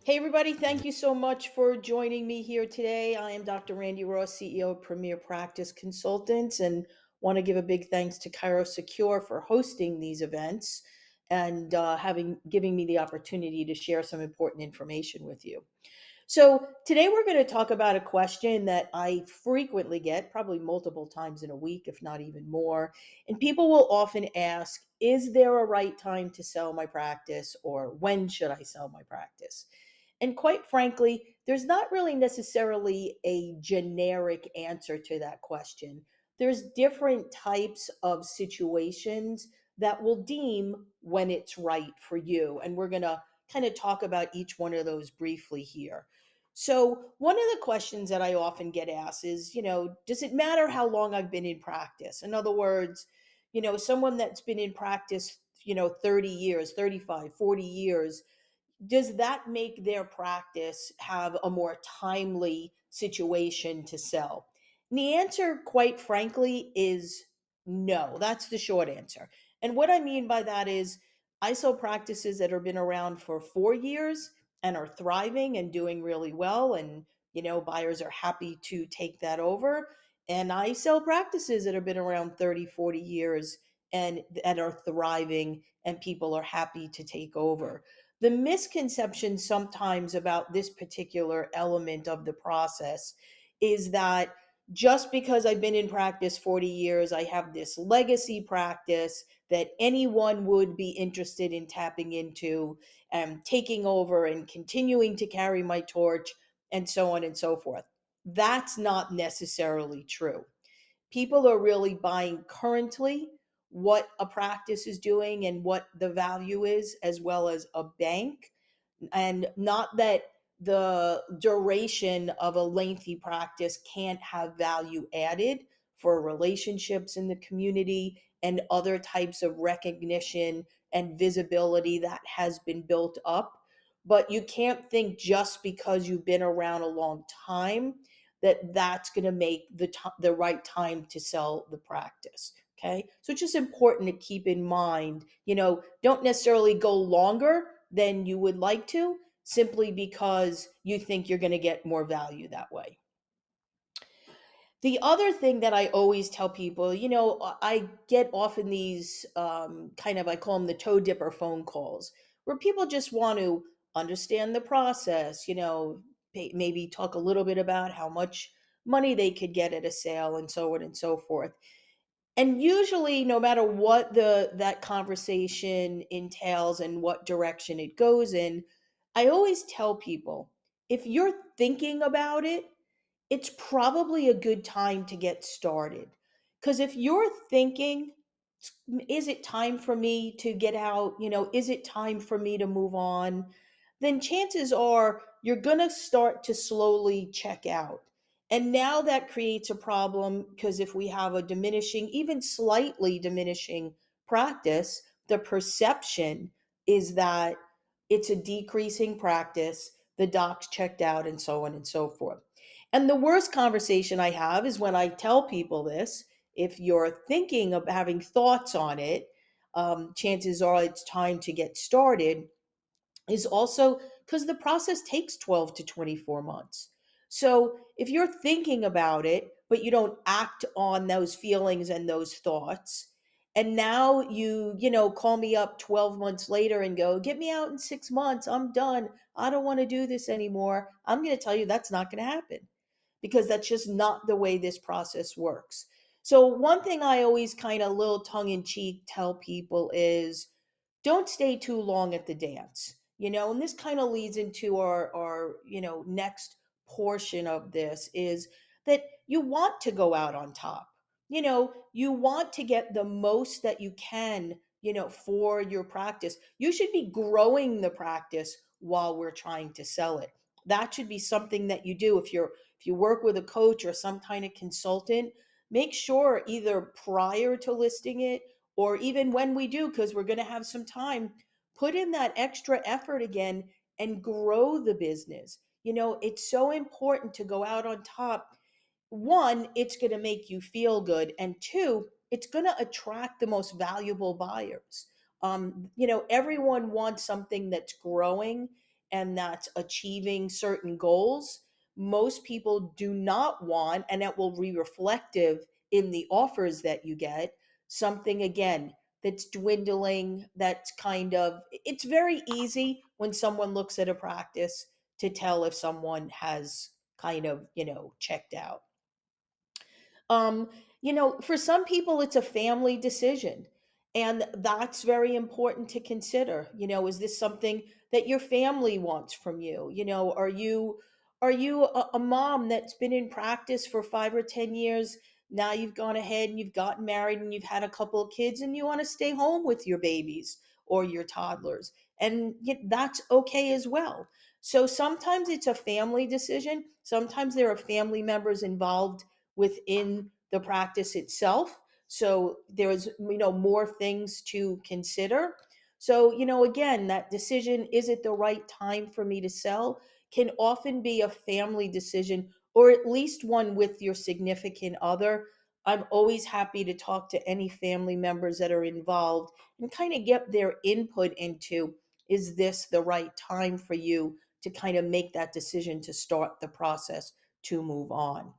Hey, everybody, thank you so much for joining me here today. I am Dr. Randi Ross, CEO of Premier Practice Consultants, and want to give a big thanks to ChiroSecure for hosting these events and having giving me the opportunity to share some important information with you. So, today we're going to talk about a question that I frequently get, probably multiple times in a week, if not even more. And people will often ask, is there a right time to sell my practice, or when should I sell my practice? And quite frankly, there's not really necessarily a generic answer to that question. There's different types of situations that will deem when it's right for you. And we're going to kind of talk about each one of those briefly here. So, one of the questions that I often get asked is, does it matter how long I've been in practice? In other words, someone that's been in practice, 30 years, 35, 40 years, does that make their practice have a more timely situation to sell? And the answer, quite frankly, is no. That's the short answer. And what I mean by that is I sell practices that have been around for 4 years and are thriving and doing really well. And, buyers are happy to take that over. And I sell practices that have been around 30, 40 years and that are thriving and people are happy to take over. The misconception sometimes about this particular element of the process is that just because I've been in practice 40 years, I have this legacy practice that anyone would be interested in tapping into and taking over and continuing to carry my torch and so on and so forth. That's not necessarily true. People are really buying currently what a practice is doing and what the value is, as well as a bank. And not that the duration of a lengthy practice can't have value added for relationships in the community and other types of recognition and visibility that has been built up. But you can't think just because you've been around a long time that that's going to make the right time to sell the practice. Okay, so it's just important to keep in mind, don't necessarily go longer than you would like to simply because you think you're going to get more value that way. The other thing that I always tell people, I get often these kind of, I call them the toe dipper phone calls, where people just want to understand the process, maybe talk a little bit about how much money they could get at a sale and so on and so forth. And usually, no matter what that conversation entails and what direction it goes in, I always tell people, if you're thinking about it, it's probably a good time to get started. Because if you're thinking, is it time for me to get out? Is it time for me to move on? Then chances are you're going to start to slowly check out. And now that creates a problem because if we have a diminishing, even slightly diminishing practice, the perception is that it's a decreasing practice, the doc's checked out, and so on and so forth. And the worst conversation I have is when I tell people this. If you're thinking of having thoughts on it, chances are it's time to get started, is also because the process takes 12 to 24 months. So if you're thinking about it, but you don't act on those feelings and those thoughts, and now call me up 12 months later and go, get me out in 6 months, I'm done, I don't want to do this anymore, I'm going to tell you that's not going to happen because that's just not the way this process works. So, one thing I always kind of little tongue in cheek tell people is don't stay too long at the dance. And this kind of leads into our next portion of this is that you want to go out on top. You want to get the most that you can, for your practice. You should be growing the practice while we're trying to sell it. That should be something that you do. If you work with a coach or some kind of consultant, make sure either prior to listing it or even when we do, because we're going to have some time, put in that extra effort again and grow the business. It's so important to go out on top. One, it's going to make you feel good. And two, it's going to attract the most valuable buyers. Everyone wants something that's growing. and that's achieving certain goals, most people do not want, and that will be reflective in the offers that you get, something again that's dwindling, that's kind of, it's very easy when someone looks at a practice to tell if someone has kind of, checked out. um for some people it's a family decision, and that's very important to consider. Is this something that your family wants from you? Are you a mom that's been in practice for 5 or 10 years? Now you've gone ahead and you've gotten married and you've had a couple of kids and you want to stay home with your babies or your toddlers, and that's okay as well. So sometimes it's a family decision, sometimes there are family members involved within the practice itself. So there's, more things to consider. So, again, that decision, is it the right time for me to sell, can often be a family decision, or at least one with your significant other. I'm always happy to talk to any family members that are involved and kind of get their input into, is this the right time for you to kind of make that decision to start the process to move on.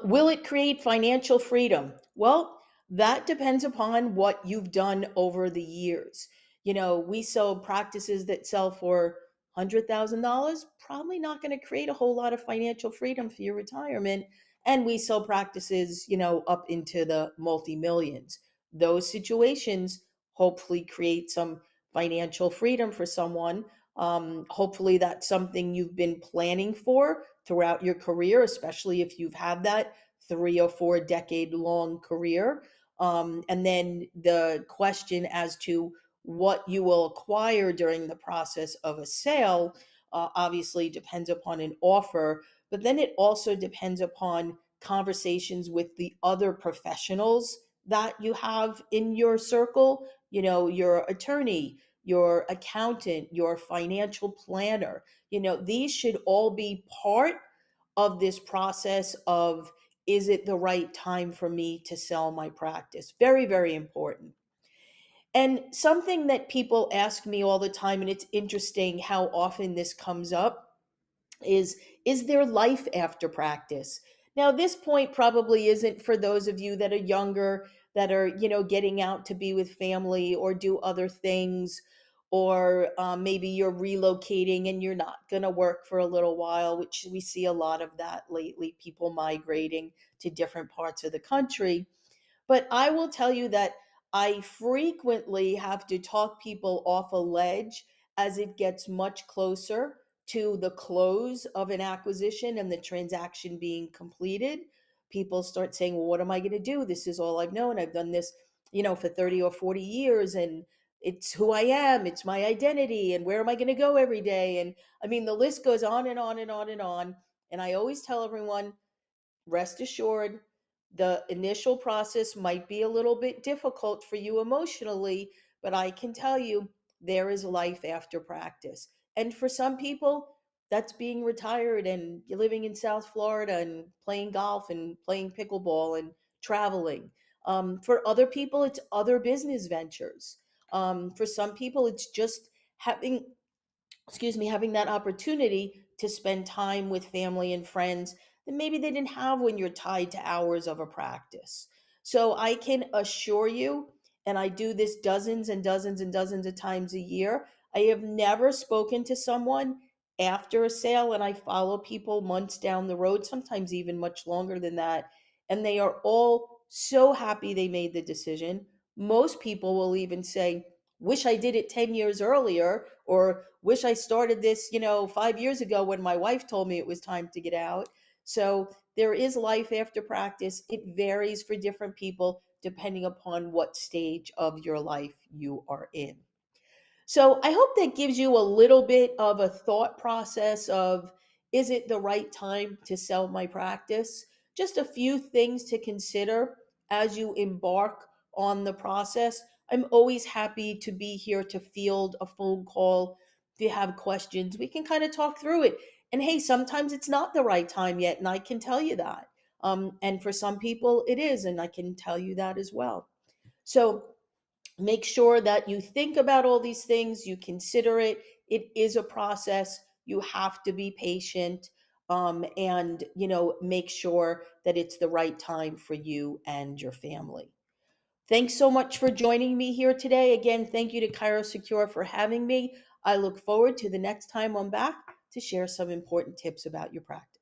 Will it create financial freedom? Well, that depends upon what you've done over the years. We sell practices that sell for $100,000, probably not going to create a whole lot of financial freedom for your retirement. And we sell practices, up into the multi millions. Those situations hopefully create some financial freedom for someone. Hopefully, that's something you've been planning for throughout your career, especially if you've had that 3 or 4 decade long career. And then the question as to what you will acquire during the process of a sale obviously depends upon an offer, but then it also depends upon conversations with the other professionals that you have in your circle, your attorney, your accountant, your financial planner. These should all be part of this process of, is it the right time for me to sell my practice? Very, very important. And something that people ask me all the time, and it's interesting how often this comes up, is there life after practice? Now, this point probably isn't for those of you that are younger, that are, getting out to be with family or do other things, or maybe you're relocating and you're not going to work for a little while, which we see a lot of that lately, people migrating to different parts of the country. But I will tell you that I frequently have to talk people off a ledge as it gets much closer to the close of an acquisition and the transaction being completed. People start saying, well, what am I going to do? This is all I've known. I've done this, for 30 or 40 years, and it's who I am. It's my identity. And where am I going to go every day? And I mean, the list goes on and on and on and on. And I always tell everyone, rest assured, the initial process might be a little bit difficult for you emotionally, but I can tell you there is life after practice. And for some people, that's being retired and you're living in South Florida and playing golf and playing pickleball and traveling. For other people, it's other business ventures. For some people, it's just having having that opportunity to spend time with family and friends that maybe they didn't have when you're tied to hours of a practice. So I can assure you, and I do this dozens and dozens and dozens of times a year, I have never spoken to someone after a sale, and I follow people months down the road, sometimes even much longer than that, and they are all so happy they made the decision. Most people will even say, wish I did it 10 years earlier, or wish I started this, 5 years ago when my wife told me it was time to get out. So there is life after practice. It varies for different people depending upon what stage of your life you are in. So I hope that gives you a little bit of a thought process of, is it the right time to sell my practice? Just a few things to consider as you embark on the process. I'm always happy to be here to field a phone call. If you have questions, we can kind of talk through it. And hey, sometimes it's not the right time yet, and I can tell you that. And for some people, it is, and I can tell you that as well. So make sure that you think about all these things, you consider it. it is a process. You have to be patient, and make sure that it's the right time for you and your family. Thanks so much for joining me here today. Again, thank you to ChiroSecure for having me. I look forward to the next time I'm back to share some important tips about your practice.